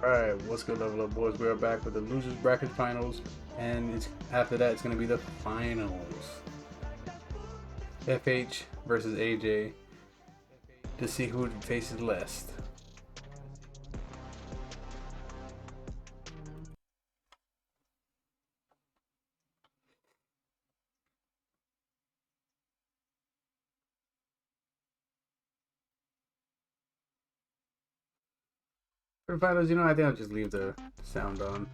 Alright, what's good, Level Up boys? We are back with the losers bracket finals, and after that it's gonna be the finals. FH versus AJ to see who faces less. For finals, I think I'll just leave the sound on.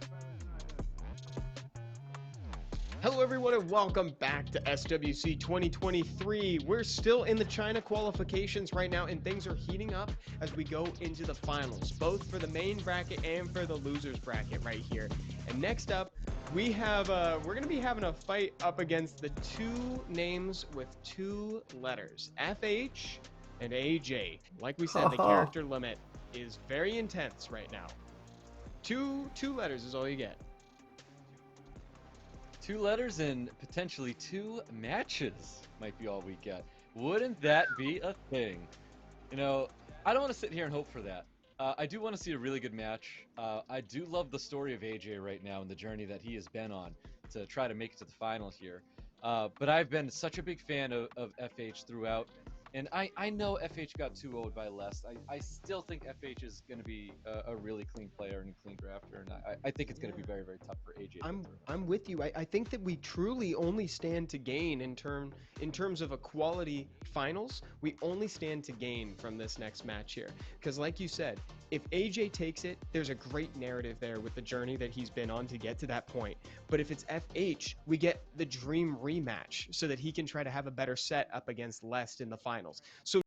Hello everyone and welcome back to SWC 2023. We're still in the China qualifications right now and things are heating up as we go into the finals, both for the main bracket and for the losers bracket right here. And next up, we're going to be having a fight up against the two names with two letters, FH and AJ. Like we said, the character limit is very intense right now. Two letters is all you get. Two letters and potentially two matches might be all we get. Wouldn't that be a thing? I don't want to sit here and hope for that. I do want to see a really good match. I do love the story of AJ right now and the journey that he has been on to try to make it to the final here. But I've been such a big fan of FH throughout. And I know FH got 2-0'd by Les. I still think FH is going to be a really clean player and a clean drafter, and I think it's going to be very, very tough for AJ. I'm with you. I think that we truly only stand to gain in terms of a quality finals. We only stand to gain from this next match here, because like you said, if AJ takes it, there's a great narrative there with the journey that he's been on to get to that point. But if it's FH, we get the dream rematch so that he can try to have a better set up against Les in the finals. So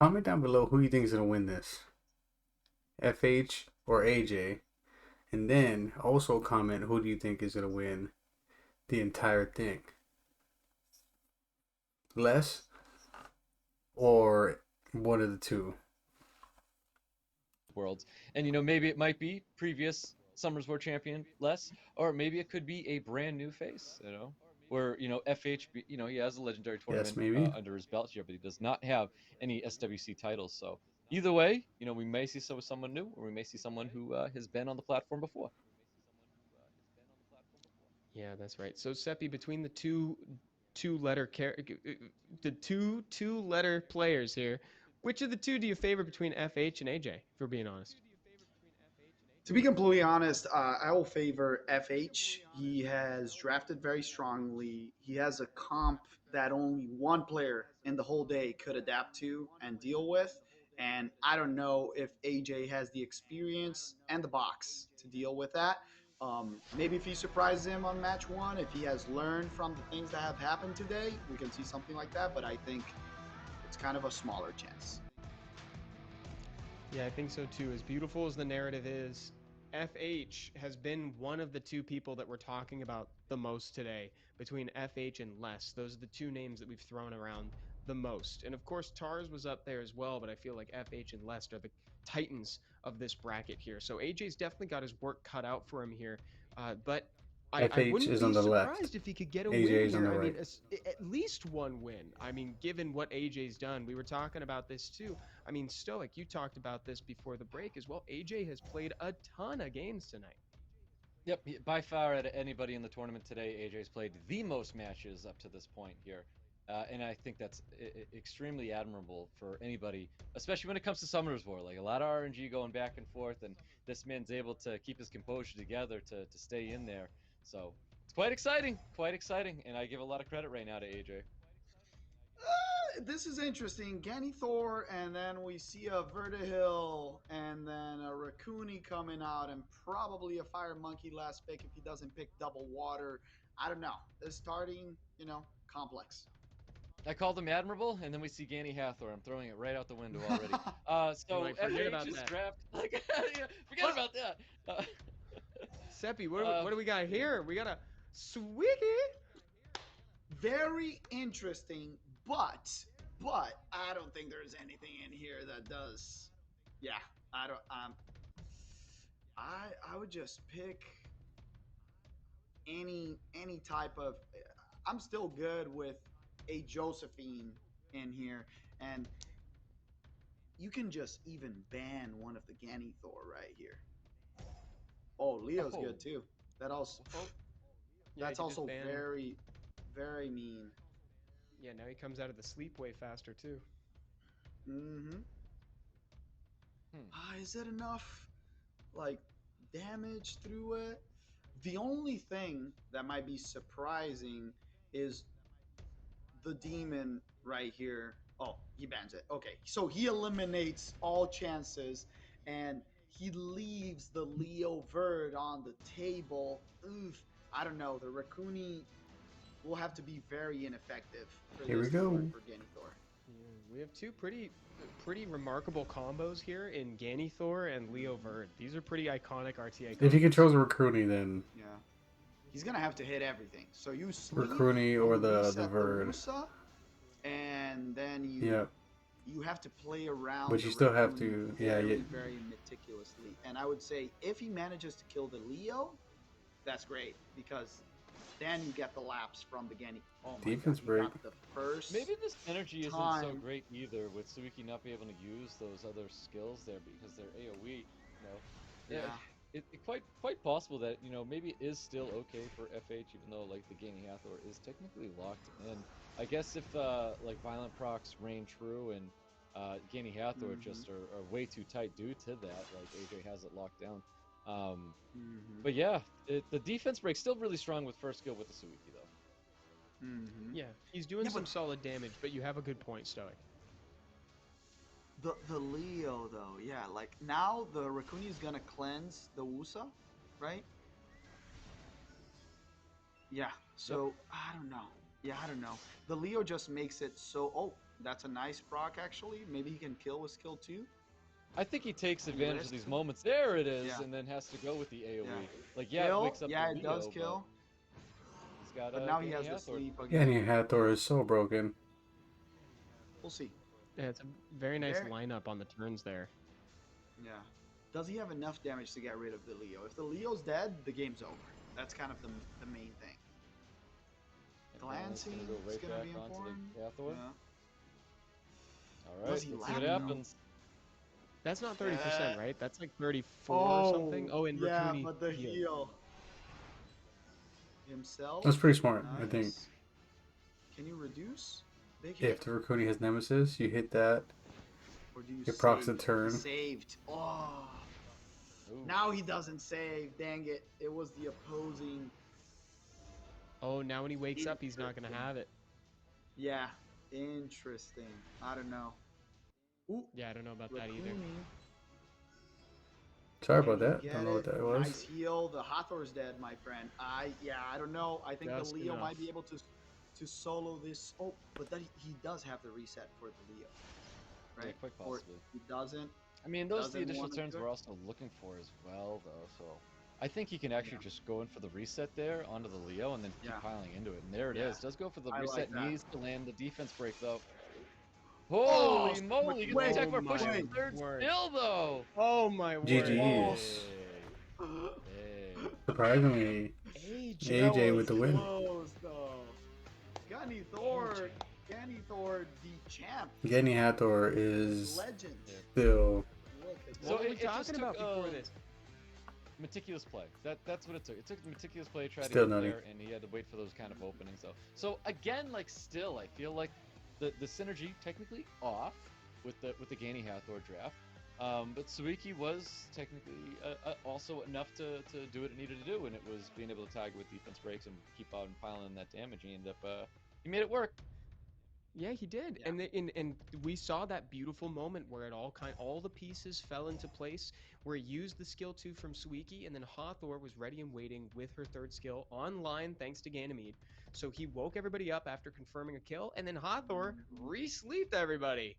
comment down below who you think is gonna win this, FH or AJ, and then also comment who do you think is gonna win the entire thing, Les or one of the two worlds. And maybe it might be previous Summers World Champion Les, or maybe it could be a brand new face, where FH, he has a legendary tournament under his belt here, but he does not have any SWC titles. So either way, we may see someone new, or we may see someone who has been on the platform before. Yeah, that's right. So Seppi, between the two letter players here, which of the two do you favor between FH and AJ, if we're being honest? To be completely honest, I will favor FH. He has drafted very strongly. He has a comp that only one player in the whole day could adapt to and deal with. And I don't know if AJ has the experience and the box to deal with that. Maybe if he surprises him on match one, if he has learned from the things that have happened today, we can see something like that. But I think it's kind of a smaller chance. Yeah, I think so too. As beautiful as the narrative is, FH has been one of the two people that we're talking about the most today, between FH and Les. Those are the two names that we've thrown around the most. And of course, Tars was up there as well, but I feel like FH and Les are the titans of this bracket here. So AJ's definitely got his work cut out for him here. But I wouldn't is be on the surprised left. if he could get a AJ win is on here. the I mean, right. at least one win. I mean, given what AJ's done, we were talking about this too. I mean, Stoic, you talked about this before the break as well. AJ has played a ton of games tonight. Yep, by far out of anybody in the tournament today, AJ's played the most matches up to this point here. And I think that's extremely admirable for anybody, especially when it comes to Summer's War. Like, a lot of RNG going back and forth, and this man's able to keep his composure together to stay in there. So it's quite exciting, and I give a lot of credit right now to AJ. This is interesting. Thor, and then we see a Vertihill, and then a Raccoony coming out, and probably a Fire Monkey last pick if he doesn't pick double water. I don't know. It's starting, complex. I called him admirable, and then we see Ganny Hathor. I'm throwing it right out the window already. So forget about FH's that. draft. Yeah, forget about that. Seppi, what do we got here? We got a Swiggy. Very interesting, but I don't think there's anything in here that does. Yeah, I don't. I would just pick any type of. I'm still good with a Josephine in here, and you can just even ban one of the Ganny Thor right here. Oh, Leo's Oh, good too. That also oh, Yeah, that's he just also banned. very, very mean. Yeah, now he comes out of the sleep way faster too. Mm-hmm. hmm. Is it enough like damage through it? The only thing that might be surprising is the demon right here. Oh, he bans it. Okay, so he eliminates all chances, and he leaves the Leo Verd on the table. Oof, I don't know. The Rakuni will have to be very ineffective for Here we this to work go. for Genithor. Yeah, we have two pretty remarkable combos here in Ganithor and Leo Verd. These are pretty iconic RTA If he combos. controls Rakuni, then Yeah, he's gonna have to hit everything. So you sleep, Rakuni or you the reset the Verd. Wusa, and then Yeah, you have to play around but the you still have Rakuni to. Yeah, very, very meticulously. And I would say if he manages to kill the Leo, that's great because then you get the laps from the Genny. Oh my god, defense he break. got the first Maybe this energy isn't so time. great either, with Suiki not being able to use those other skills there because they're AOE. Yeah, Yeah. it quite possible that maybe it is still okay for FH, even though like the Gaining Hathor is technically locked in. I guess if like Violent Procs reign true and Gaining Hathor Hmm. just are way too tight due to that, like AJ has it locked down. Um, Hmm. but yeah, the defense break's still really strong with first skill with the Suiki though. Hmm. Yeah, he's doing Yeah, some but solid damage, but you have a good point, Stoic. the Leo though, yeah, like now the Rakuni is gonna cleanse the Wusa, right? Yeah. Yep. So I don't know. Yeah, I don't know. The Leo just makes it so. Oh, that's a nice proc actually. Maybe he can kill with skill two. I think he takes He advantage of these risks it. moments. There it is, Yeah. and then has to go with the Yeah. AoE. Like, yeah, it Kill. wakes up the Yeah, it does Leo, but kill. he's got But a now he Gaining has the Hathor. sleep again. Gany Hathor is so broken. We'll see. Yeah, it's a very nice Very. lineup on the turns there. Yeah. Does he have enough damage to get rid of the Leo? If the Leo's dead, the game's over. That's kind of the main thing. And then it's gonna Glancing go is right gonna back be onto the important. Hathor. Yeah. All Does right, he let's see lap what though? happens. That's not 30%, Uh, right? That's like 34 or something. oh, Oh, and yeah, Rakuni but the healed. heal himself. That's pretty smart, I think. Nice. Can you reduce? Big If hit. the Rakuni has Nemesis, you hit that. Or do you It procs the save? He turn. saved. Oh. Ooh. Now he doesn't save. Dang it. It was the opposing. Oh, now when he wakes up, he's not gonna Interesting. have it. Yeah. Interesting. I don't know. Ooh. Yeah, I don't know about that either. Rakuni. Sorry Can about he that. get Don't know what it? that Nice was. heal. The Hathor's dead, my friend. I don't know. I think the Just Leo enough. might be able to solo this. Oh, but then he does have the reset for the Leo, Yeah, right? quite Or possibly. he doesn't. I mean, those are the Doesn't additional want to turns do it. we're also looking for as well, though. So I think he can actually Yeah. just go in for the reset there onto the Leo and then keep Yeah. piling into it. And there it Yeah. is. Does go for the I like reset. that. Needs to land the defense break, though. Oh, Holy so much moly! Gets the weight. tech Oh bar pushing my the Wait. third word. still, though. Oh my word. Oh. GG's. Hey. Hey. Surprisingly, AJ. That AJ was with the win. close, though. Gunny Thor. Gunny Thor, the champ. Gany Hathor is Legend. Yeah. still. Look at So What were we it just talking took about before this? meticulous play. That's what it took. It took meticulous play to try to Still get nutty. there, and he had to wait for those kind of openings. So again, like still, I feel like the synergy technically off with the Gany Hathor draft. But Suiki was technically also enough to do what it needed to do, and it was being able to tag with defense breaks and keep on piling that damage. He ended up he made it work. Yeah, he did, Yeah. and we saw that beautiful moment where all the pieces fell into place, where he used the skill 2 from Suiki, and then Hathor was ready and waiting with her third skill online thanks to Ganymede. So he woke everybody up after confirming a kill, and then Hathor Mhm. re-sleeped everybody.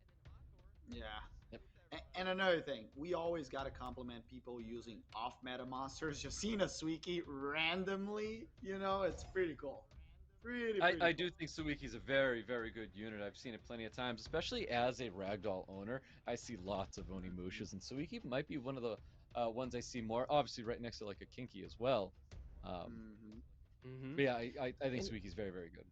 Yeah. Yep. And another thing, we always got to compliment people using off meta monsters. Just seeing a Suiki randomly, it's pretty cool. Pretty I cool. do think Suiki's a very, very good unit. I've seen it plenty of times, especially as a ragdoll owner. I see lots of Onimushas, and Suiki might be one of the ones I see more. Obviously, right next to like a Kinky as well. Um, Hmm. Mm-hmm. but yeah, I think And Suiki's very, very good.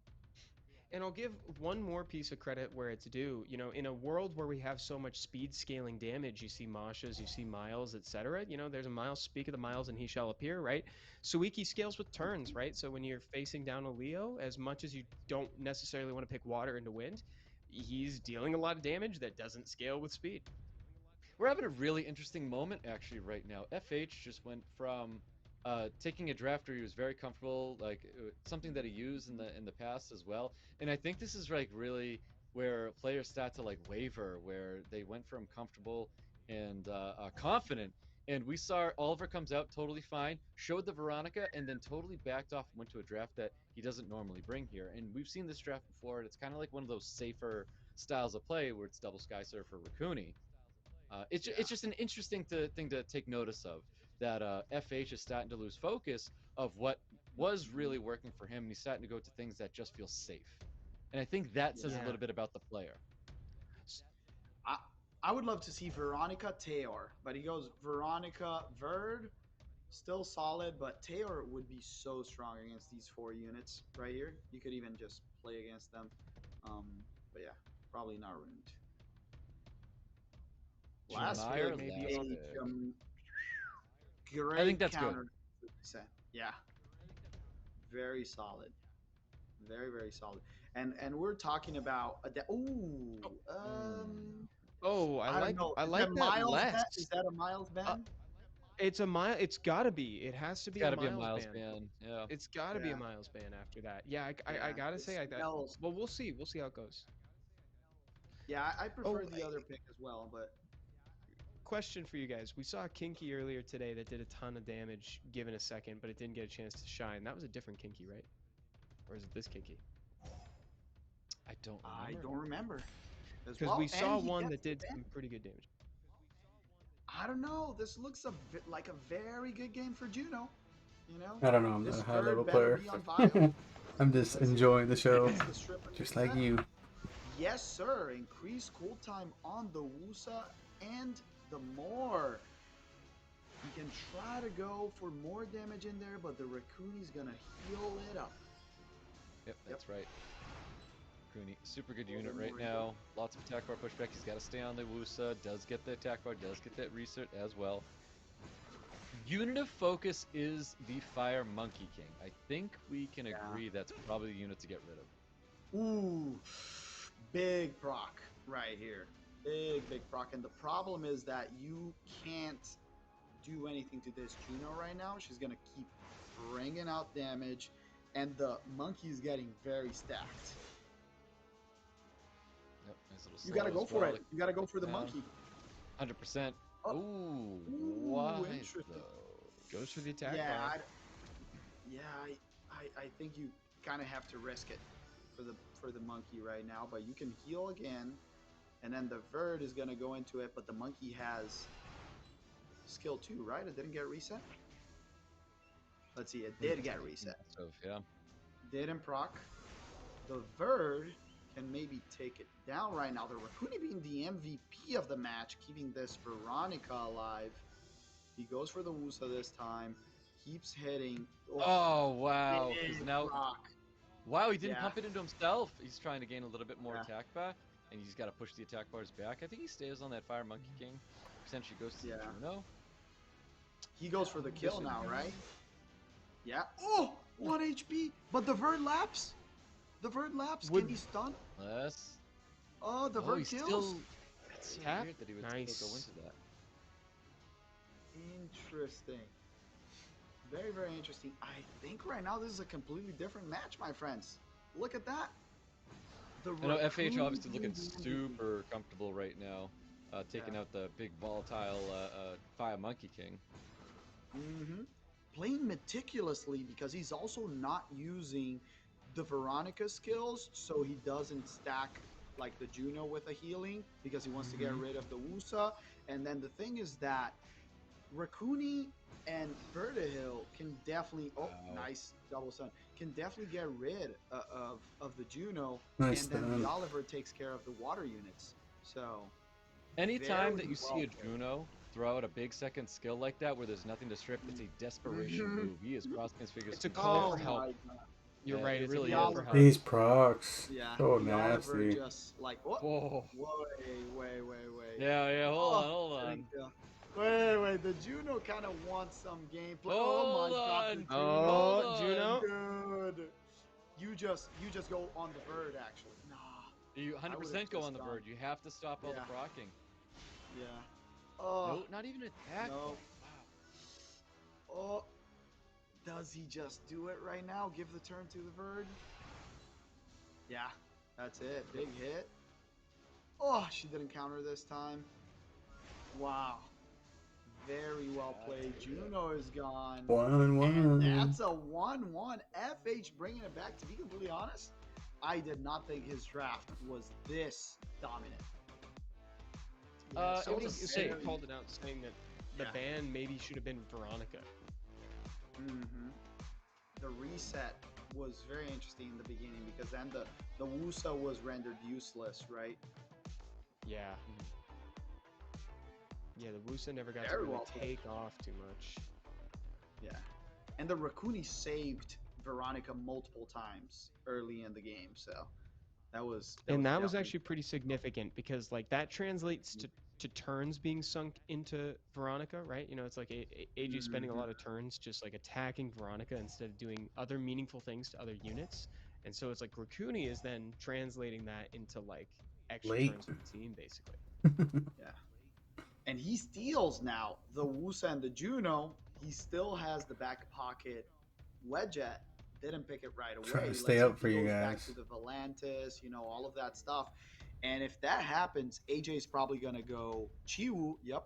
And I'll give one more piece of credit where it's due. You know, in a world where we have so much speed scaling damage, you see Mashas, you see Miles, etc. You know, there's a Miles, speak of the Miles and he shall appear, right? Suiki scales with turns, right? So when you're facing down a Leo, as much as you don't necessarily want to pick water into wind, he's dealing a lot of damage that doesn't scale with speed. We're having a really interesting moment actually right now. FH just went from taking a draft where he was very comfortable, like something that he used in the past as well. And I think this is like really where players start to like waver, where they went from comfortable and confident. And we saw Oliver comes out totally fine, showed the Veronica, and then totally backed off and went to a draft that he doesn't normally bring here. And we've seen this draft before, and it's kind of like one of those safer styles of play where it's double Sky Surfer Raccoony. It's just an interesting thing to take notice of that FH is starting to lose focus of what was really working for him, and he's starting to go to things that just feel safe. And I think that says a Yeah. little bit about the player. I I would love to see Veronica Taylor, but he goes Veronica Verd, still solid, but Taylor would be so strong against these 4 units right here. You could even just play against them. But yeah, probably not ruined. Last Meyer, pick, maybe last on pick. I think great that's good. counter. Yeah, very solid. Very, very solid. And we're talking about ooh, Oh, I don't know. I Is that like that Miles less. ban? Is that a Miles Uh, ban? it's a mile. It's gotta be. It has to It's be a got to be a Miles Miles ban. band. Yeah. It's gotta be a Yeah, Miles ban after that. Yeah, I yeah. gotta It say I that. smells. Well, we'll see. We'll see how it goes. Yeah, I prefer Oh, the other pick as well, but question for you guys. We saw a Kinky earlier today that did a ton of damage given a second, but it didn't get a chance to shine. That was a different Kinky, right? Or is it this Kinky? I don't I remember. don't remember as Because we well. And saw he one gets that the did ban. some pretty good damage. I don't know. This looks like a very good game for Juno. You know, I don't know. I'm not this a high level Verd better player. be on bio. I'm just Let's see. enjoying the show, Gets the strip and just like reset. you. Yes, sir. Increase cool time on the Wusa and the more. You can try to go for more damage in there, but the Raccooni's gonna heal it up. Yep, that's right. Cooney, super good A unit little right more now. Lots of attack bar pushback. He's got to stay on the Wusa. Does get the attack bar. Does get that reset as well. Unit of focus is the Fire Monkey King. I think we can agree that's probably the unit to get rid of. Ooh, big proc right here. Big proc. And the problem is that you can't do anything to this Juno right now. She's gonna keep bringing out damage, and the monkey is getting very stacked. Yep, nice little You gotta slow go as for well. it. You gotta go for the Down. monkey. 100%. Oh, Ooh, ooh, why interesting. though? Goes for the attack Yeah, bar. I think you kind of have to risk it for the monkey right now. But you can heal again, and then the Verd is gonna go into it. But the monkey has skill 2, right? It didn't get reset. Let's see, it did get reset. Yeah. Didn't proc. The Verd can maybe take it down right now. The Raccoony being the MVP of the match, keeping this Veronica alive. He goes for the Wusa this time. Keeps hitting. Oh, wow. Because big now, proc. wow, he didn't Yeah. pump it into himself. He's trying to gain a little bit more Yeah. attack back, and he's got to push the attack bars back. I think he stays on that Fire Monkey King. Potentially goes to the Yeah. Juno. He goes for the kill now, right? Yeah. Oh, 1 HP. But the Verd laps. The Verd laps. Would- Can he stun? Less. Oh, the Oh, Verd he's kills. still. That's so Tap. weird that he would Nice. still go into that. Interesting. Very, very interesting. I think right now this is a completely different match, my friends. Look at that. The I know FH Raccoon obviously looking being the MVP. super comfortable right now, taking Yeah. out the big volatile Fire Monkey King. Mm-hmm. Playing meticulously because he's also not using the Veronica skills, so he doesn't stack like the Juno with a healing because he wants to get rid of the Wusa. And then the thing is that Raccoony and Vertihill can definitely nice double stun can definitely get rid of the Juno, Nice and then stun. the Oliver takes care of the water units. So Anytime that very you see well a Juno throw out a big second skill like that where there's nothing to strip, it's a desperation Mhm. move. He is crossing his fingers. It's a for call Oh for help. my god. You're Yeah, right. it It's really a is. go for Oliver. Hunt. These procs. Yeah, So the Oliver nasty. just like, oh, Whoa. wait. Yeah, yeah. Hold Oh, on, hold there on. you go. Wait. The Juno kind of wants some gameplay. Oh my Hold God, the on. Juno, Hold Oh, on. Juno. dude. You just go on the bird actually. Nah, You I would 100% have go on just the gone. bird. You have to stop all the Yeah, procking. yeah. Oh No, not even attack. no. Wow. Oh, does he just do it right now? Give the turn to the bird. Yeah, that's it. Big hit. Oh, she didn't counter this time. Wow. Very well played. Juno is gone. 1-1. And that's a 1-1. FH bringing it back. To be completely honest, I did not think his draft was this dominant. It So I think was Usain safe. called it out, saying that the Yeah. ban maybe should have been Veronica. The reset was very interesting in the beginning because then the Wusa was rendered useless, right? Yeah. Yeah, the Wusa never got to Very really well played. take off too much. Yeah. And the Rakuni saved Veronica multiple times early in the game, so that was And that was definitely actually pretty significant because like that translates to turns being sunk into Veronica, right? You know, it's like AJ spending a lot of turns just like attacking Veronica instead of doing other meaningful things to other units. And so it's like Rakuni is then translating that into like extra Late. turns for the team, basically. yeah. And he steals now the Wusa and the Juno. He still has the back pocket Wedget. Didn't pick it right away. Trying to Let's stay see up if for he you goes back guys. to the Volantis, all of that stuff. And if that happens, AJ's probably gonna go Chiwu. Yep.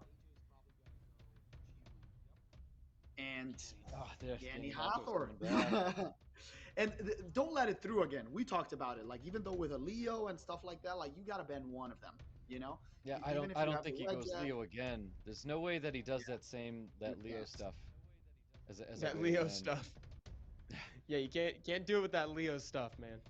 And Oh, there's Danny Danny Hathor's Hathor. coming back. And don't let it through again. We talked about it. Like even though with a Leo and stuff like that, like you gotta ban one of them. Yeah, Even if I you don't have the think he goes Wedget. Leo again. There's no way that he does Yeah, that you Leo can't. stuff as a That way to Leo win. stuff. Yeah, you can't do it with that Leo stuff, man.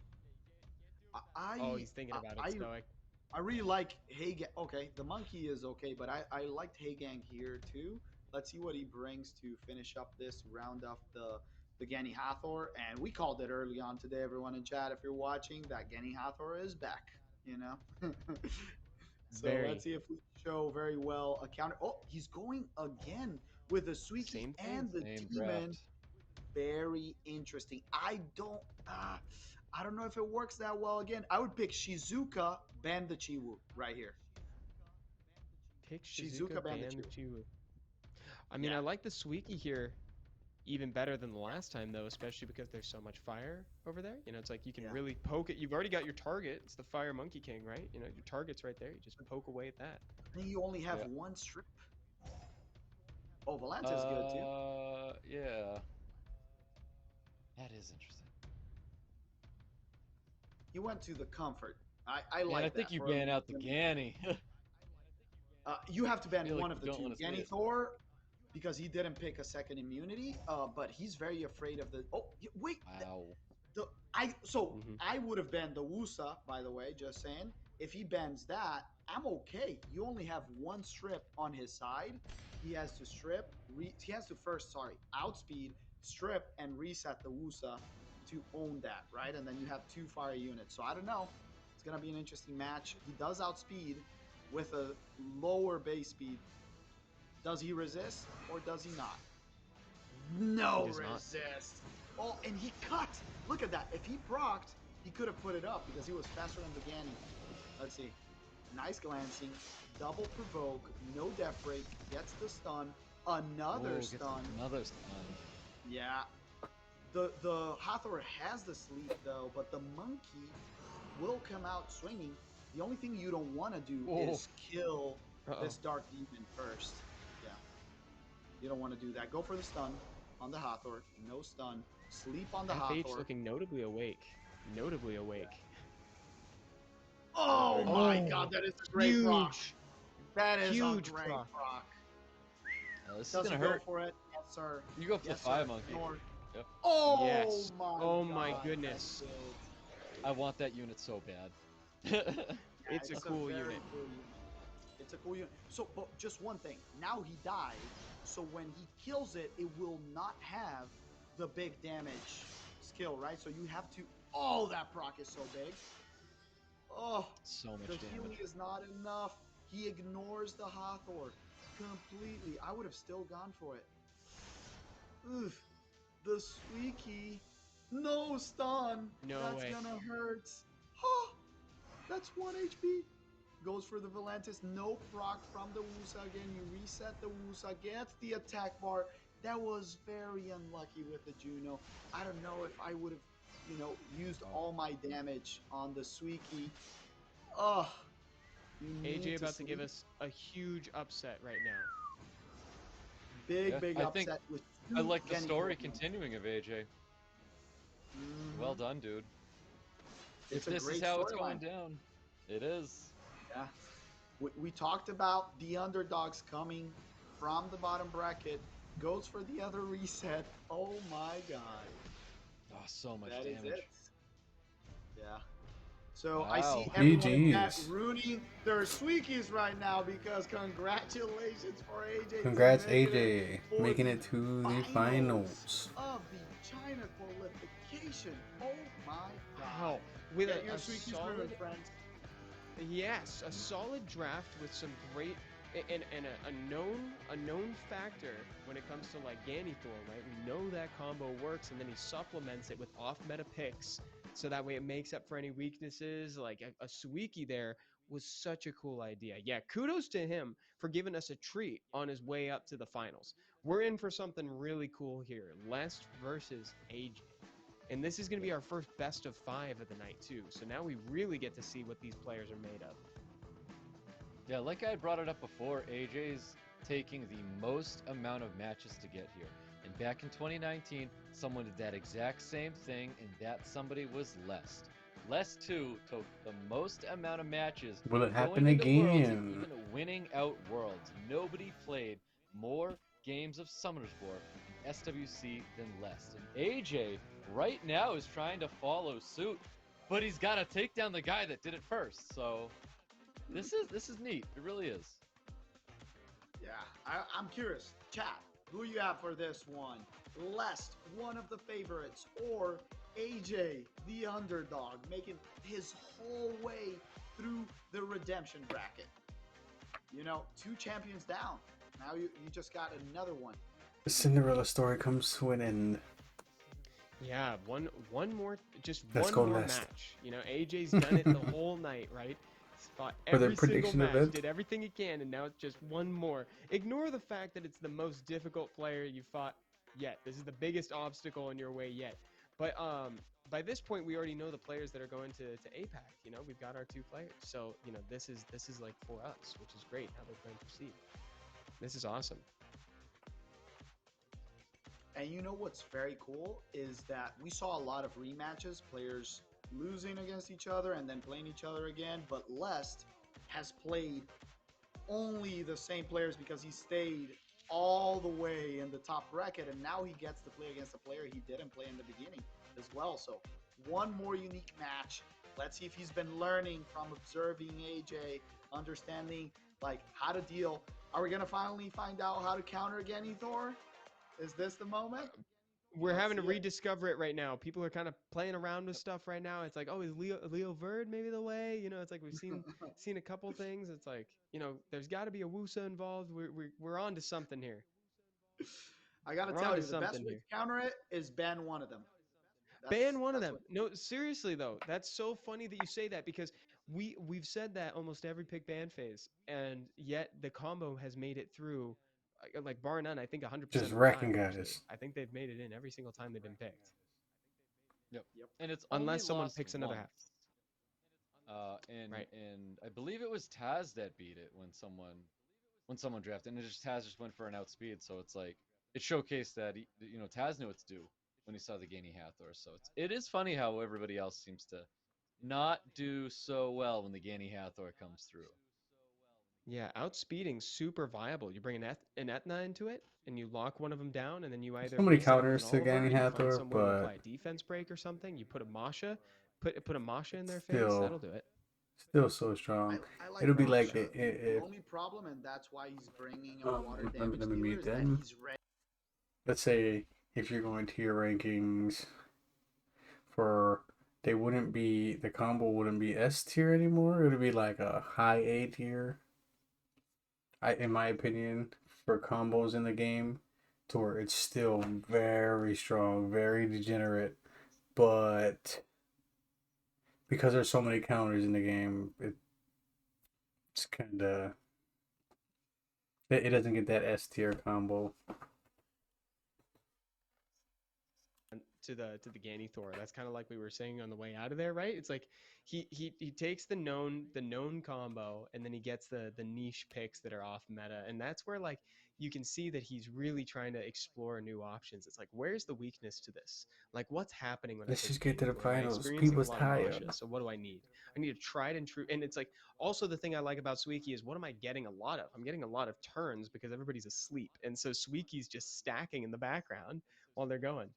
Oh, he's thinking about it, I Stoic. I really like Hagang. Okay, the monkey is okay, but I liked Hagang here too. Let's see what he brings to finish up this round off the Gani Hathor. And we called it early on today, everyone in chat. If you're watching, that Gani Hathor is back. So let's Very. see if we show very well a counter. Oh, he's going again with the Suiki Same thing. and the Same Demon. draft. Very interesting. I don't know if it works that well again. I would pick Shizuka, ban the Chiwu right here. Pick Shizuka, Shizuka, ban the ban the Chiwu. Chiwu. I mean, Yeah. I like the Suiki here even better than the last time, though, especially because there's so much fire over there. You know, it's like you can Yeah. really poke it. You've already got your target. It's the Fire Monkey King, right? You know, your target's right there. You just poke away at that. I think you only have Yeah. one strip. Oh, Volanta is good too. Yeah. That is interesting. He went to the comfort. I Man, I like think that. you For a ban out the Ganny. You have to ban feel like one of you the don't two. want to see Gani it. Thor, because he didn't pick a second immunity. But he's very afraid of the. Oh, wait. Wow. The Mm-hmm. I would have banned the Wusa, by the way, just saying. If he bans that, I'm okay. You only have one strip on his side. He has to he has to first, outspeed, strip, and reset the Wusa to own that, right? And then you have two fire units. So I don't know. It's gonna be an interesting match. He does outspeed with a lower base speed. Does he resist or does he not? No He does not. resist. Oh, and he cut. Look at that. If he procced, he could have put it up because he was faster than the Gani. Let's see. Nice glancing. Double provoke. No death break. Gets the stun. Another Gets stun. another stun. Yeah. The Hathor has the sleep though, but the monkey will come out swinging. The only thing you don't want to do Whoa. is kill Uh-oh. this Dark Demon first. Yeah. You don't want to do that. Go for the stun on the Hathor. No stun. Sleep on the FH Hathor. looking notably awake. Notably awake. Oh Oh, my god, that is a great proc. Huge. That is Huge a great proc. proc. this is Does gonna he go hurt. for it? Yes, sir. You go for Yes, the fire sir. monkey. Nor- Yep. Oh Yes. my Oh god. my that's goodness. good. I want that unit so bad. Yeah, It's a cool very unit. cool unit. It's a cool unit. So, but just one thing. Now he died, so when he kills it, it will not have the big damage skill, right? So you have to. Oh, that proc is so big. Oh, So much the damage. healing is not enough. He ignores the Hathor completely. I would have still gone for it. Oof. The Suiki. No stun. No That's way. gonna hurt. Oh, that's 1 HP. Goes for the Valantis. No proc from the Wusa again. You reset the Wusa. Gets the attack bar. That was very unlucky with the Juno. I don't know if I would have, used all my damage on the Suiki. Oh, you need AJ to about to give sleep. us a huge upset right now. Big, Yeah, big I think upset with I two like the Genny story Pokemon. continuing of AJ. Well done, dude. It's If a this is great how it's going storyline. down, it is. Yeah. We talked about the underdogs coming from the bottom bracket. Goes for the other reset. Oh my god. Oh, so much That is damage. it. Yeah. So I Wow. see everyone in chat GG's. ruining their Sweekies right now because congratulations for AJ Congrats, to making it AJ, for making the it to the finals finals. of the China qualification. Oh my god. Wow. With Get a, your a Sweekies solid, ruined, friends. yes, a solid draft with some great and a known factor when it comes to like Ganithor, right? We know that combo works, and then he supplements it with off-meta picks, so that way it makes up for any weaknesses. Like a Suiki there was such a cool idea. Yeah, kudos to him for giving us a treat on his way up to the finals. We're in for something really cool here. Lest versus AJ. And this is going to be our first best of 5 of the night, too. So now we really get to see what these players are made of. Yeah, like I had brought it up before, AJ's taking the most amount of matches to get here. And back in 2019, someone did that exact same thing, and that somebody was Lest. Lest, too, took the most amount of matches Will it happen going into Worlds and again? even winning out Worlds. Nobody played more games of Summoners War in SWC than Lest. And AJ right now is trying to follow suit, but he's got to take down the guy that did it first. So this is neat. It really is. Yeah, I'm curious. Chat, who you have for this one? Lest, one of the favorites, or AJ, the underdog, making his whole way through the redemption bracket. 2 champions down. Now you just got another one. The Cinderella story comes to an end. Yeah, one more, just Let's one go, more Lest. match. AJ's done it the whole night, right? He's fought For the every single prediction match, event? did everything he can, and now it's just one more. Ignore the fact that it's the most difficult player you fought yet. This is the biggest obstacle in your way yet. But by this point, we already know the players that are going to APAC. We've got our 2 players, so this is like for us, which is great how they're going to proceed. This is awesome. And what's very cool is that we saw a lot of rematches, players losing against each other and then playing each other again. But Lest has played only the same players because he stayed all the way in the top bracket, and now he gets to play against a player he didn't play in the beginning as well. So one more unique match. Let's see if he's been learning from observing AJ, understanding like how to deal. Are we gonna finally find out how to counter Ganithor? Is this the moment? We're Let's having to see it. rediscover it right now. People are kind of playing around with stuff right now. It's like, oh, is Leo Verd maybe the way? It's like we've seen a couple things. It's like, there's got to be a Wusa involved. We're on to something here. I gotta We're tell on to you, the best something way here. to counter it is ban one of them. Ban one of That's them. No, seriously though, that's so funny that you say that because we've said that almost every pick ban phase, and yet the combo has made it through, like bar none. I think 100% Just of the wrecking time. Actually, guys. I think they've made it in every single time they've been picked, Yep. Yep. And it's only unless someone lost picks another half. once. And Right. and I believe it was Taz that beat it when someone drafted, and Taz just went for an outspeed. So it's like it showcased that Taz knew what to do when he saw the Gainy Hathor. So it is funny how everybody else seems to not do so well when the Gainy Hathor comes through. Yeah, outspeeding super viable. You bring an Etna into it, and you lock one of them down, and then you either So many reset it with an counters to Oliver, Gani you find Hathor, some way to but apply a defense break or something. You put a Masha, put a Masha in their face. still, That'll do it. still so strong. I like It'll be like Masha. The if only problem, and that's why he's bringing a water let me, damage let me dealer, mute is that them. he's ready. Let's say if you're going to your rankings for they wouldn't be the combo wouldn't be S tier anymore. It would be like a high A tier. In my opinion, for combos in the game, to where it's still very strong, very degenerate, but because there's so many counters in the game, it's kind of it doesn't get that S tier combo. To the Ganny Thor. That's kind of like we were saying on the way out of there, right? It's like he takes the known combo, and then he gets the niche picks that are off meta, and that's where like you can see that he's really trying to explore new options. It's like, where's the weakness to this? Like, what's happening when Let's I just pick get to the Ganny Thor? Am I finals. experiencing a People's lot of tired. nausea? So what do I need? I need a tried and true. And it's like also the thing I like about Suiki is what am I getting a lot of? I'm getting a lot of turns because everybody's asleep, and so Suiki's just stacking in the background while they're going.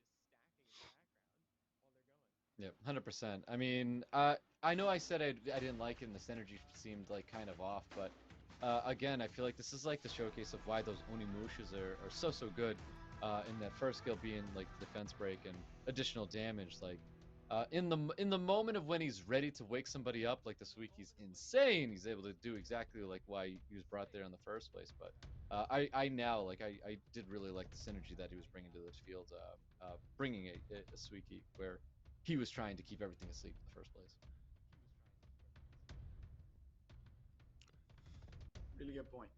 Yeah, 100%. I mean, I know I said I didn't like it and the synergy seemed like kind of off, but again, I feel like this is like the showcase of why those Onimushas are so good in that first skill being like defense break and additional damage. Like in the moment of when he's ready to wake somebody up, like the Suiki's insane. He's able to do exactly like why he was brought there in the first place. But I now like I did really like the synergy that he was bringing to this field, bringing a Suiki where he was trying to keep everything asleep in the first place. Really good point.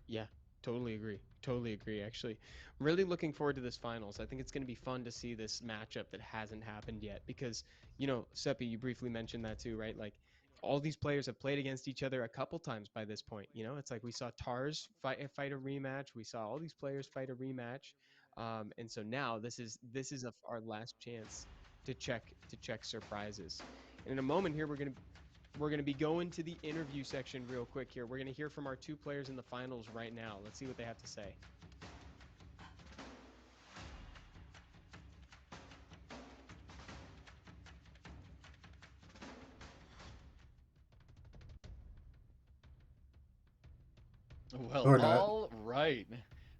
Yeah, totally agree. Totally agree, actually. Really looking forward to this finals. I think it's going to be fun to see this matchup that hasn't happened yet because, Seppi, you briefly mentioned that too, right? Like, all these players have played against each other a couple times by this point. It's like we saw Tars fight a rematch. We saw all these players fight a rematch. And so now this is our last chance to check surprises. And in a moment here, we're going to be going to the interview section real quick here. We're going to hear from our two players in the finals right now. Let's see what they have to say. Well, Or not. all right.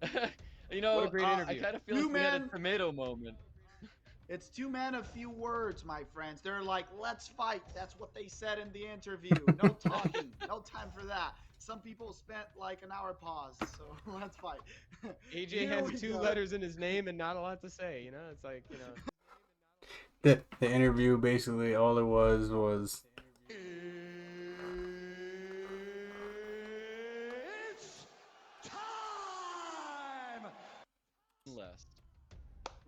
What a great I interview. kind of feel Two like we had a men. tomato moment. It's two men, a few words, my friends. They're like, let's fight. That's what they said in the interview. No talking. No time for that. Some people spent like an hour pause. So let's fight. AJ Here has we two go. letters in his name and not a lot to say. It's like, The interview basically all it was It's time! Less.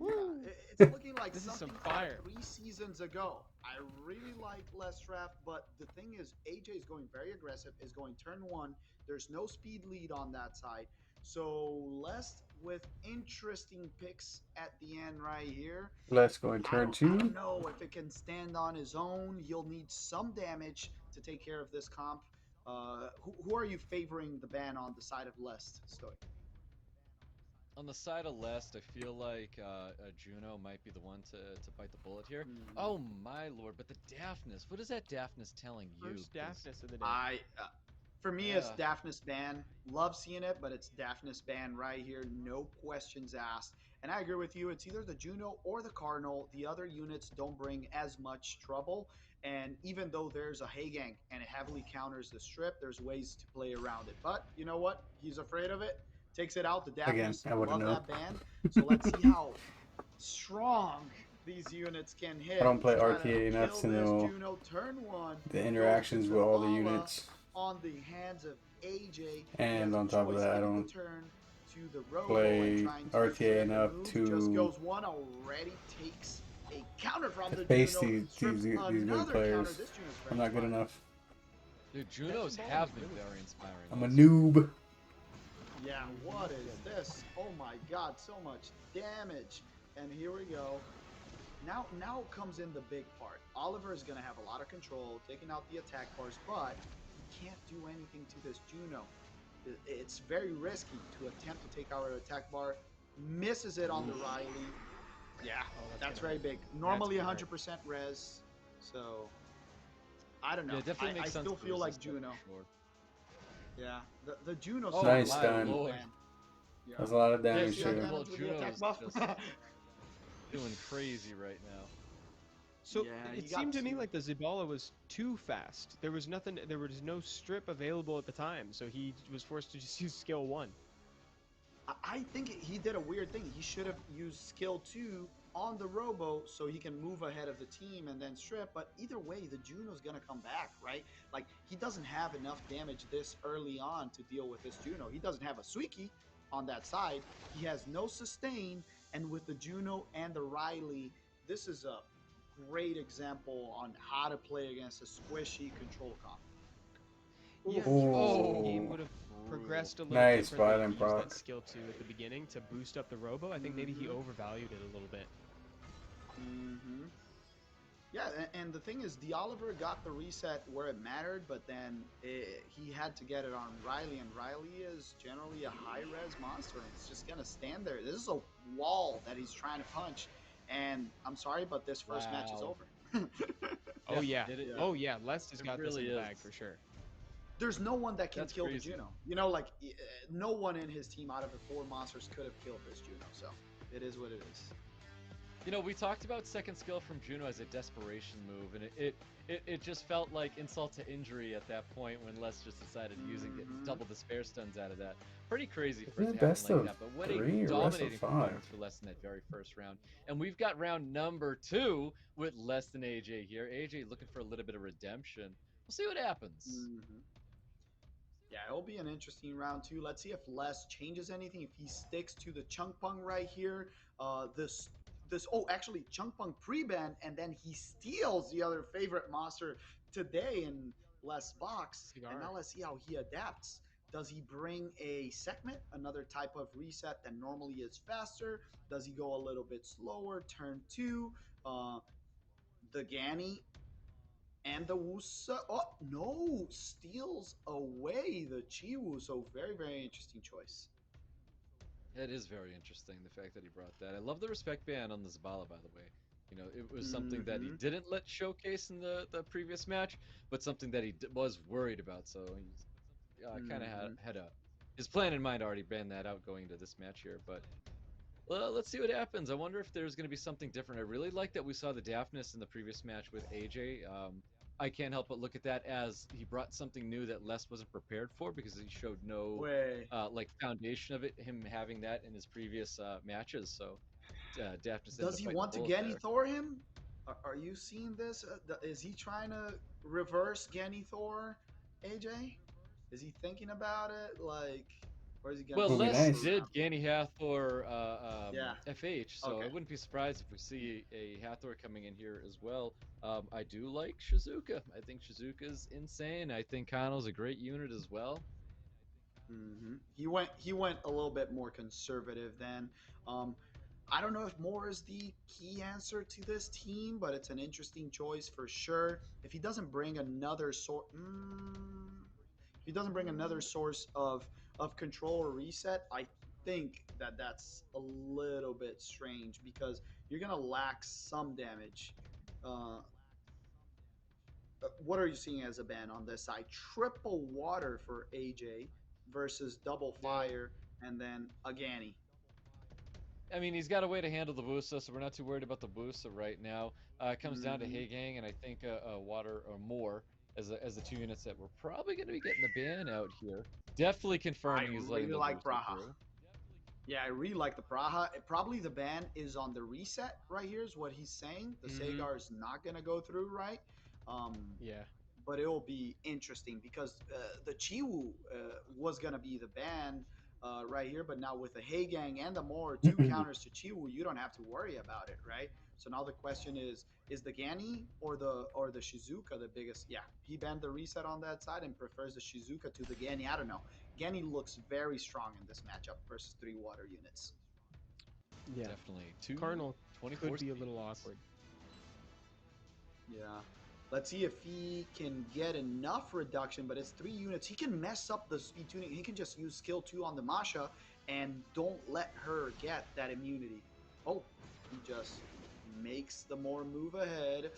Yeah, it's looking like This is some something fire. from 3 seasons ago. I really like Les Draft, but the thing is, AJ is going very aggressive, is going turn one. There's no speed lead on that side. So Les with interesting picks at the end right here. let's go in I turn don't I don't two. know if it can stand on his own. He'll need some damage to take care of this comp. Who are you favoring the ban on the side of Les, Stoic? On the side of Lest, I feel like Juno might be the one to bite the bullet here. Hmm. Oh my lord! But the Daphnis. What is that Daphnis telling you? first 'Cause, Daphnis of the day. For me, it's yeah. Daphnis ban. Love seeing it, but it's Daphnis ban right here. No questions asked. And I agree with you. It's either the Juno or the Cardinal. The other units don't bring as much trouble. And even though there's a Hagang and it heavily counters the strip, there's ways to play around it. But you know what? He's afraid of it. Takes it out. The Again, Daphnis I wouldn't love know. that ban. So let's see how strong these units can I hit. don't play Try to RTA enough kill to this know Juno turn one. the Goes interactions into with all the Lala units. on the hands of AJ. He And has a on top of choice, that, I giving the don't turn to the Robo and play trying to RTA trade the enough moves. to Just goes one already, takes a counter from the face Juno, these strips good another players. counter. This Juno's I'm very not good smart. enough. Dude, Junos ball have is been really very inspiring. I'm a also. noob. Yeah, what is this? Oh my god, so much damage. And here we go. Now comes in the big part. Oliver is going to have a lot of control, taking out the attack bars, but he can't do anything to this Juno. It's very risky to attempt to take out an attack bar. Misses it on the Riley. Yeah, that's very big. Normally 100% res. So, I don't know. Yeah, it definitely I makes sense. still to feel like resist that Juno. for sure. Yeah, the Juno Oh side Nice is stun. really lord. bad. Yeah. That's a lot of Yeah, damage see that too. Well, damage with the Juno's attack buff? just doing crazy right now. So Yeah, he it got seemed to me two. like the Zabala was too fast. There was nothing. There was no strip available at the time, so he was forced to just use skill 1. I think he did a weird thing. He should have used skill 2 on the Robo so he can move ahead of the team and then strip. But either way, the Juno's going to come back, right? Like, he doesn't have enough damage this early on to deal with this Juno. He doesn't have a Suiki on that side. He has no sustain. And with the Juno and the Riley, this is a great example on how to play against a squishy control comp. Yeah, even if the game Oh, would have progressed a little nice differently if violent he used that proc. skill 2 at the beginning to boost up the Robo, I think maybe he overvalued it a little bit. Mm-hmm. Yeah, and the thing is, the Oliver got the reset where it mattered, but then he had to get it on Riley, and Riley is generally a high-res monster, and it's just going to stand there. This is a wall that he's trying to punch, and I'm sorry, but this first match is Wow. over. Oh yeah. It Oh yeah, Les has it got this in really the bag is. for sure. There's no one that can That's kill the crazy. Juno. You know, like, no one in his team out of the 4 monsters could have killed this Juno, so it is what it is. You know, we talked about second skill from Juno as a desperation move, and it just felt like insult to injury at that point when Les just decided using double despair stuns out of that. Pretty crazy for Is it it to happen best like of that, but what a 3 or best of dominating 5? performance for Les in that very first round. And we've got round number 2 with Les than AJ here. AJ looking for a little bit of redemption. We'll see what happens. Mm-hmm. Yeah, it'll be an interesting round too. Let's see if Les changes anything. If he sticks to the Chunk Pung right here, actually Chunk Pung pre-ban, and then he steals the other favorite monster today in Les box. And Cigar. now let's see how he adapts. Does he bring a segment, another type of reset that normally is faster? Does he go a little bit slower? Turn 2, the Ganny and the Wusa, oh no, steals away the Chiwu. So very, very interesting choice. It is very interesting, the fact that he brought that. I love the respect ban on the Zabala, by the way. You know, it was something that he Mm-hmm. didn't let showcase in the previous match, but something that he was worried about. So he's kind of Mm-hmm. had his plan in mind already ban that out going into this match here. But well, let's see what happens. I wonder if there's going to be something different. I really like that we saw the daftness in the previous match with AJ. I can't help but look at that as he brought something new that Les wasn't prepared for because he showed no Way. like foundation of it, him having that in his previous matches. So daftness ended Does up he biting the want to bullet Ganny there. Thor him? Are you seeing this? Is he trying to reverse Ganny Thor, AJ? Is he thinking about it? Like, or is he gonna Well, Would be stick Les nice. did around? Ganny Hathor Yeah. FH, so I Okay. wouldn't be surprised if we see a Hathor coming in here as well. I do like Shizuka. I think Shizuka's insane. I think Kano's a great unit as well. Mm-hmm. He went a little bit more conservative then. Um, I don't know if more is the key answer to this team, but it's an interesting choice for sure. If he doesn't bring another sort, if he doesn't bring another source of control or reset, I think that that's a little bit strange because you're gonna lack some damage. Uh, what are you seeing as a ban on this side? Triple water for AJ versus double Yeah. fire and then a Ganny. I mean, he's got a way to handle the Busa, so we're not too worried about the Busa right now. It comes down to Mm-hmm. Hagang and I think Water or more as the two units that we're probably going to be getting the ban out here. Definitely I confirming he's letting really the like Busa Braha. through. Yeah, I really like the Braha. Probably the ban is on the reset right here, is what he's saying. The Mm-hmm. Sagar is not going to go through, right? Um, Yeah. but it will be interesting because the Chiwu was going to be the ban right here, but now with the Heigang and the more two counters to Chiwu, you don't have to worry about it, right? So now the question is the Ganny or the Shizuka the biggest? Yeah, he banned the reset on that side and prefers the Shizuka to the Ganny. I don't know. Ganny looks very strong in this matchup versus 3 water units. Yeah. Definitely. Two Cardinal 24 could be a little speeds. awkward. Yeah. Let's see if he can get enough reduction, but it's 3 units. He can mess up the speed tuning. He can just use skill 2 on the Masha and don't let her get that immunity. Oh, he just makes the more move ahead.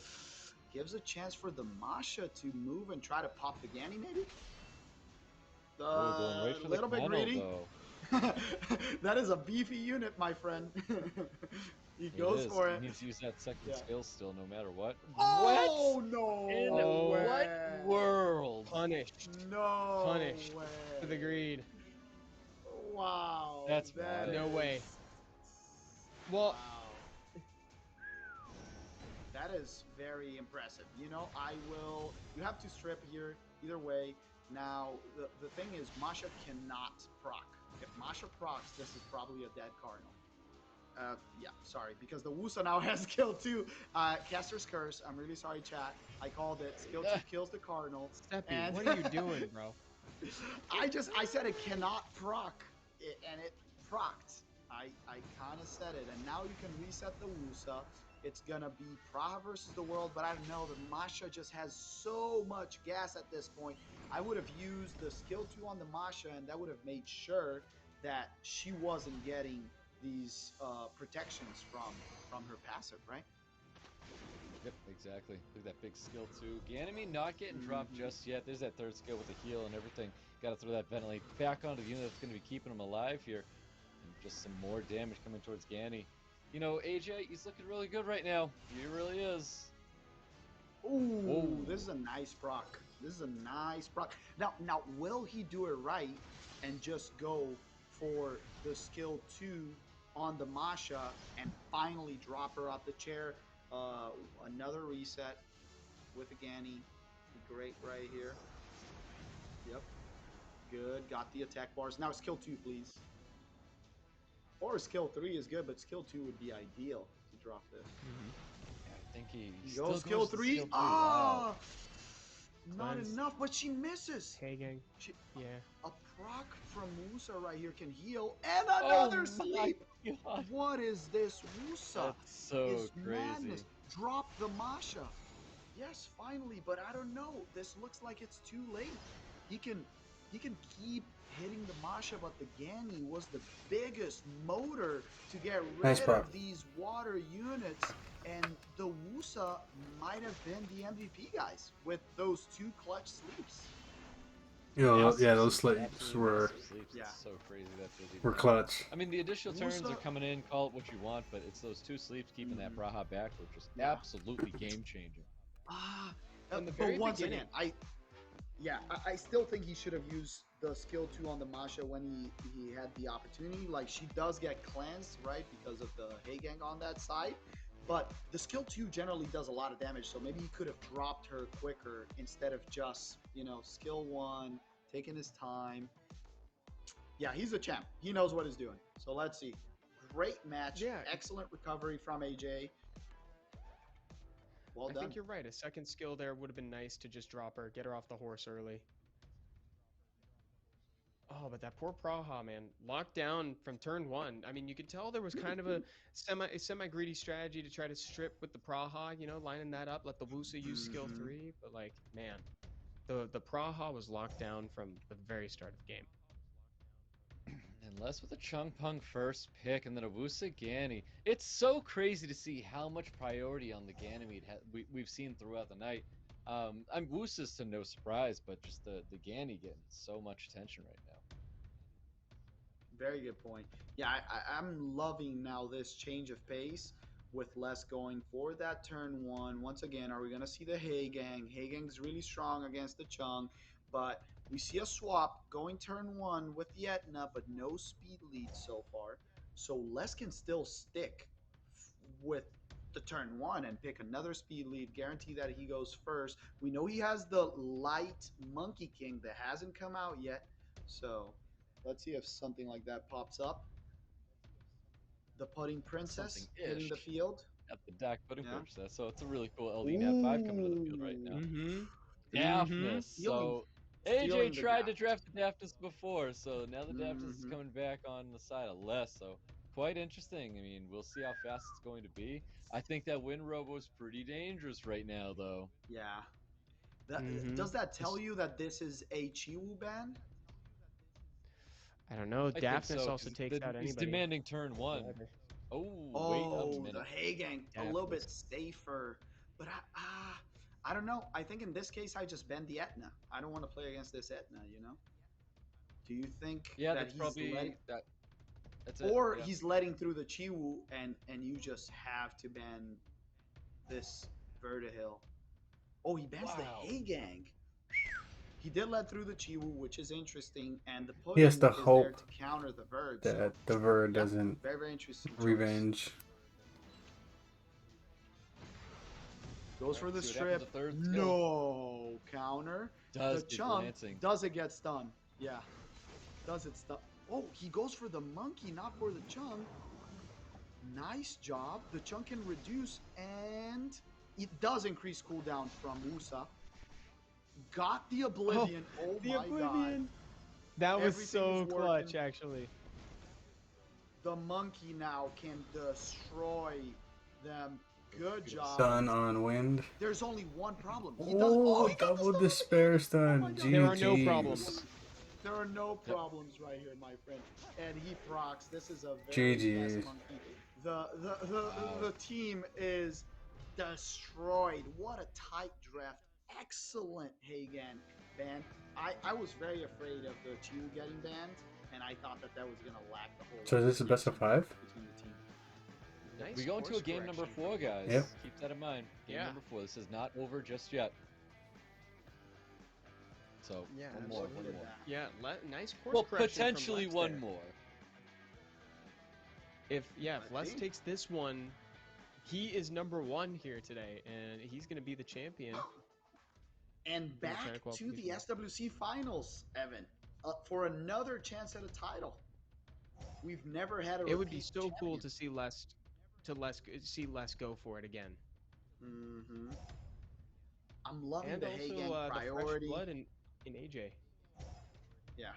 Gives a chance for the Masha to move and try to pop the Ganny, maybe? Oh, going right A for the little bit Kano, greedy. though. That is a beefy unit, my friend. He It goes is. for He it. needs to use that second Yeah. skill still, no matter what. What? Oh no In Oh. what way! world? Punished. No Punished way! for the greed. Wow, That's that wild. No way. is- Well, Wow. That is very impressive. You know, I will. You have to strip here either way. Now, the thing is, Masha cannot proc. If Masha procs, this is probably a dead cardinal. Yeah, sorry, because the Wusa now has skill 2. Caster's Curse. I'm really sorry, chat. I called it. Skill 2 kills the cardinal. Steppy, And what are you doing, bro? I said it cannot proc, and it procced. I kind of said it, and now you can reset the Wusa. It's gonna be Praha versus the world, but I don't know. The Masha just has so much gas at this point. I would have used the skill 2 on the Masha, and that would have made sure that she wasn't getting these protections from her passive, right? Yep, exactly. Look at that big skill too. Ganymede not getting dropped just yet. There's that third skill with the heal and everything. Got to throw that ventilate back onto the unit that's going to be keeping him alive here. And just some more damage coming towards Ganny. You know, AJ, he's looking really good right now. He really is. Ooh, Whoa. this is a nice proc. This is a nice proc. Now, will he do it right and just go for the skill 2 on the Masha and finally drop her off the chair? Another reset with a Ganny. Great right here. Yep. Good. Got the attack bars. Now skill 2, please. Or skill 3 is good, but skill 2 would be ideal to drop this. I think he Go still skill goes to 3. skill 3. Ah! Wow. Not Cleanse. enough, but she misses. Hey, gang. She, Yeah. a proc from Musa right here can heal, and another sleep. God. What is this? Musa That's so is crazy. madness. Drop the Masha. Yes, finally, but I don't know. This looks like it's too late. He can keep hitting the Masha, but the Ganny was the biggest motor to get Nice rid proc. of these water units, and the Wusa might have been the MVP, guys, with those 2 clutch sleeps. You know, Massive yeah, those sleeps, sleeps absolutely were massive sleeps. Yeah. It's so crazy that those even were happen. clutch. I mean, the additional turns are Wusa- coming in. Call it what you want, but it's those 2 sleeps keeping that Praha back, which is Yeah. absolutely game changing. From the But very once beginning. again, I still think he should have used the skill 2 on the Masha when he had the opportunity. Like, she does get cleansed, right, because of the Heigang on that side. But the skill 2 generally does a lot of damage, so maybe he could have dropped her quicker instead of just, skill 1, taking his time. Yeah, he's a champ. He knows what he's doing. So let's see. Great match. Yeah. Excellent recovery from AJ. Well I done. think you're right. A second skill there would have been nice to just drop her, get her off the horse early. Oh, but that poor Praha, man, locked down from turn 1. I mean, you could tell there was kind of a semi greedy strategy to try to strip with the Praha, lining that up, let the Wusa use skill 3. But like, man, the Praha was locked down from the very start of the game. Unless with a Chung Pung first pick and then a Wusa Ganny. It's so crazy to see how much priority on the Ganymede we've seen throughout the night. I'm Wusa's to no surprise, but just the Ganny getting so much attention right now. Very good point. Yeah, I'm loving now this change of pace with less going for that turn 1. Once again, are we going to see the Heigang? Heigang's really strong against the Chung, but we see a swap going turn 1 with the Etna, but no speed lead so far. So Les can still stick with the turn 1 and pick another speed lead, guarantee that he goes first. We know he has the light Monkey King that hasn't come out yet, so let's see if something like that pops up. The Pudding Princess hitting the Something-ish field. at the Dak Pudding Yeah. Coach. So it's a really cool LV Nat 5 coming to the field right now. Mm-hmm. Daphnis. Stealing- So AJ stealing the tried to Daphnis. draft the Daphnis before, so now the Daphnis is coming back on the side of Les. So quite interesting. I mean, we'll see how fast it's going to be. I think that Wind Robo is pretty dangerous right now, though. Yeah. Mhm. Does that tell you that this is a Chiwu ban? I don't know. I think Daphnis so, also because takes out he's anybody. demanding turn 1. Forever. Oh, wait a Oh, the minute. Heigang, a little bit Daphnis. safer. But I don't know. I think in this case, I just bend the Etna. I don't want to play against this Etna, Do you think Yeah, that that's he's probably letting, that. That's it. or Yeah. he's letting through the Chiwu and you just have to ban this Vertihill? Oh, he bans the Wow. Heigang. He did let through the Chiwu, which is interesting, and the He has pudding to is there hope to counter the Verd. So, that the Verd yeah, doesn't very, very interesting choice. revenge. Goes for Alright, the see what happens strip. the third skill. No counter. Does The the chunk glancing. does it get stunned? Yeah. Does it stun? Oh, he goes for the monkey, not for the chunk. Nice job. The chunk can reduce, and it does increase cooldown from Usa. Got the oblivion. Oh, The my Oblivion. That was Everything so was clutch, working. actually. god. The monkey now can destroy them. Good job. Stun on wind. There's only one problem. He does. Oh, He got the double stun despair Oh stun. my God. There are no GG's. problems. There are no Yep. problems right here, my friend. And he procs. This is a very GG's. fast monkey. The team is destroyed. What a tight draft. Excellent Hagan ban. I was very afraid of the Chiu getting banned, and I thought that was going to lack the whole. So this is the best of 5? between the team. Nice We go into a course game number correction 4, from- guys. Yep. Keep that in mind. Game Yeah. number 4. This is not over just yet. So Yeah, one more. absolutely. One more. Yeah, nice course Well, correction from potentially Lex one there. more. If Let's Les see. takes this one, he is number 1 here today, and he's going to be the champion. And the China back to the qualification. SWC finals, Evan, for another chance at a title. We've never had a. It would be repeat so cool champion. to see Les go for it again. Mm-hmm. I'm loving And the also Hagan the fresh priority. blood in AJ. Yeah.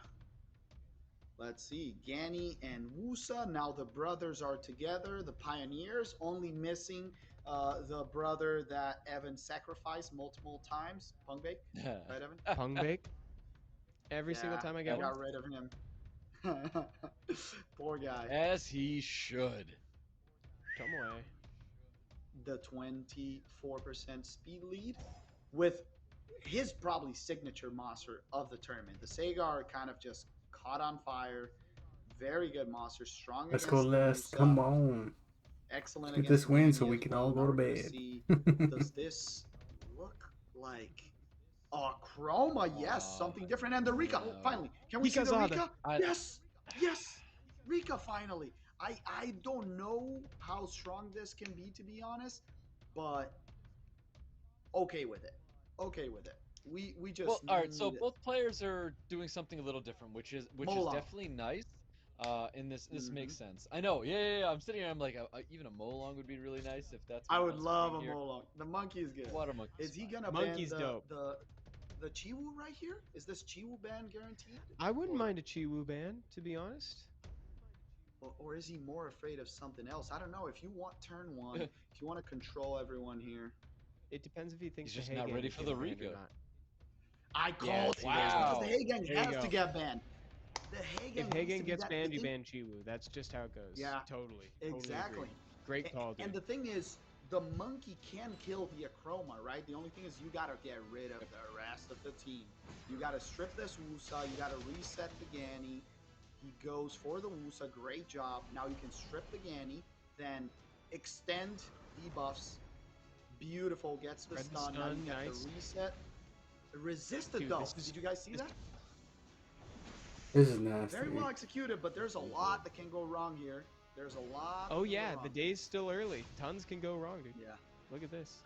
Let's see. Gani and Wusa. Now the brothers are together. The Pioneers only missing the brother that Evan sacrificed multiple times. Pungbake. Right, Evan? Pungbake. Every single time I get I one. got rid of him. Poor guy. As he should. Come away. The 24% speed lead with his probably signature monster of the tournament. The Sagar kind of just caught on fire. Very good monster. Strong Let's against go, the Les. Musa. Come on. Excellent Get against this win Gani so we as can well. all go Now to we're gonna bed. see, does this look like a Chroma? Yes, something different. And the Rika, No. finally. Can we see the Hikazada. Rika? I- Yes, yes. Rika finally. I don't know how strong this can be, to be honest, but okay with it. Okay with it. We just Well, need all right. So both players are doing something a little different, which is Mola. definitely nice. And this makes Mhm. sense. I know. Yeah. I'm sitting here. I'm like, even a Molong would be really nice if that's. I what would wants love to a be here. Molong. The monkey is good. Water monkey. Is he gonna Monkey's ban dope. the Chiwu right here? Is this Chiwu ban guaranteed? I wouldn't Or- mind a Chiwu ban, to be honest. Or is he more afraid of something else? I don't know. If you want turn one, if you want to control everyone here, It depends if he thinks He's the just not Hagan ready is for getting the banned or Rika. not. I called see, it there you because go. the Hagang There you has go. to get banned. The Hagang If needs to Hagan be gets that- banned, the you thing- ban Chiwu. That's just how it goes. Yeah, Totally. exactly. Agree. Great call, dude. And the thing is, the monkey can kill the Acroma, right? The only thing is you gotta get rid of the rest of the team. You gotta strip this Wusa. You gotta reset the Gani. He goes for the Wusa. Great job. Now you can strip the Gani, then extend debuffs. Beautiful. Gets the Spread the stun. Now you stun, get nice. the reset. Resisted Dude, though. this is- Did you guys see this- that? This is nasty. Very well executed, but there's a lot that can go wrong here. There's a lot. Oh that can yeah, go the wrong. day's still early. Tons can go wrong, dude. Yeah. Look at this.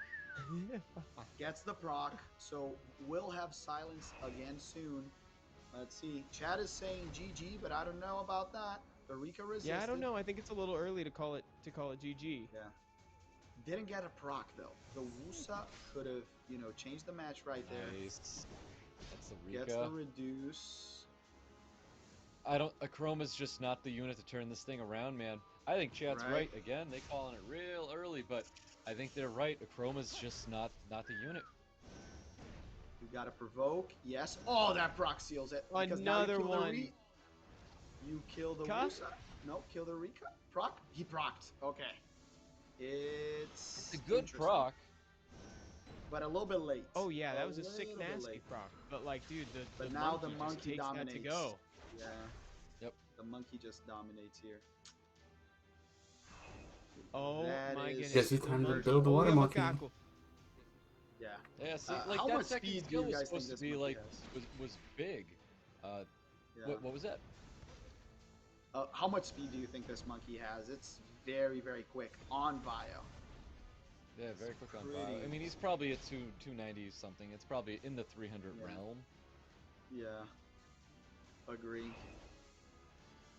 Gets the proc, so we'll have silence again soon. Let's see. Chad is saying GG, but I don't know about that. The Rika resisted. Yeah, I don't know. I think it's a little early to call it GG. Yeah. Didn't get a proc though. The Wusa could have, changed the match right there. Nice. That's the Gets the Rika. reduce. Chroma's just not the unit to turn this thing around, man. I think Chad's Right. right. Again, they calling it real early, but I think they're right. Chroma's just not the unit. You gotta provoke. Yes. Oh, that proc seals it. Because now Another you kill one. You kill the Ka? Wusa. No, kill the Rika. Proc? He procced. Okay. It's It's a good interesting, proc. but a little bit late. Oh yeah, that was a sick little bit nasty late. proc. But like, dude, But the now the monkey monkey just takes that to dominates. go. Yeah. Yep. The monkey just dominates here. Oh That my is goodness. Guess it's time to very build the water Oya monkey. Makaku. Yeah. Yeah, see, How that much second speed do skill you was guys think supposed to this be monkey like has? was big. Yeah. What was that? How much speed do you think this monkey has? It's very, very quick on bio. Yeah, very quick on Pretty- bio. I mean, he's probably at 290 something. It's probably in the 300 Yeah. realm. Yeah. Agree.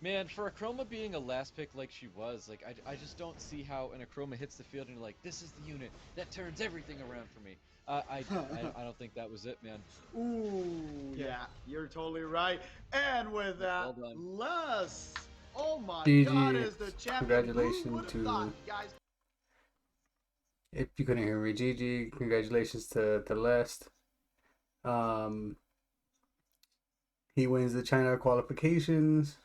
Man, for Akroma being a last pick like she was, like I just don't see how an Akroma hits the field and you're like, this is the unit that turns everything around for me. I don't think that was it, man. Ooh, Yeah. yeah, you're totally right. And with that, Well done. Les, oh my GG. God, is the champion. Who Congratulations would have to- thought, guys? If you couldn't hear me, GG. Congratulations to Lest. He wins the China qualifications.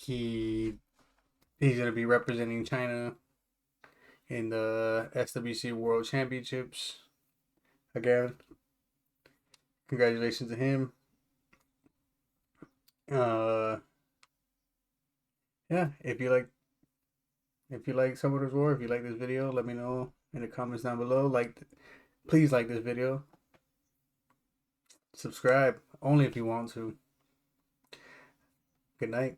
He's gonna be representing China in the SWC World Championships again. Congratulations to him. Yeah, if you like Salvador's War, if you like this video, let me know in the comments down below. Please like this video. Subscribe only if you want to. Good night.